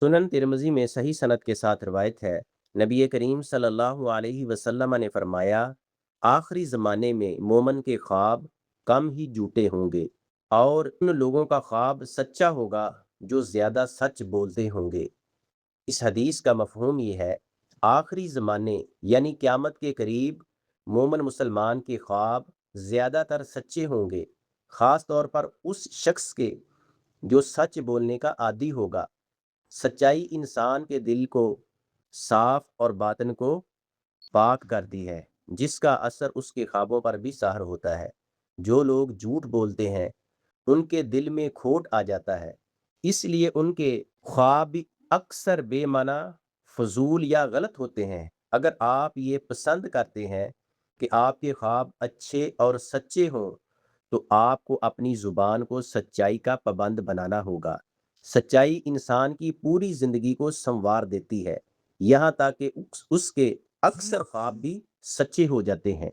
सुनन तिरमिज़ी में सही सनद के साथ रवायत है, नबी करीम सल्लल्लाहु अलैहि वसल्लम ने फरमाया, आखिरी ज़माने में मोमन के ख्वाब कम ही झूठे होंगे और उन लोगों का ख्वाब सच्चा होगा जो ज़्यादा सच बोलते होंगे। इस हदीस का मफ़हूम ये है, आखिरी ज़माने यानी क़यामत के करीब मोमन मुसलमान के ख्वाब ज़्यादातर सच्चे होंगे, ख़ास तौर पर उस शख्स के जो सच बोलने का आदी होगा। सच्चाई इंसान के दिल को साफ और बातिन को पाक करती है, जिसका असर उसके ख्वाबों पर भी ज़ाहिर होता है। जो लोग झूठ बोलते हैं, उनके दिल में खोट आ जाता है, इसलिए उनके ख्वाब भी अक्सर बेमाना, फजूल या गलत होते हैं। अगर आप ये पसंद करते हैं कि आपके ख्वाब अच्छे और सच्चे हों, तो आपको अपनी ज़ुबान को सच्चाई का पाबंद बनाना होगा। सच्चाई इंसान की पूरी ज़िंदगी को संवार देती है, यहाँ तक कि उसके अक्सर ख्वाब भी सच्चे हो जाते हैं।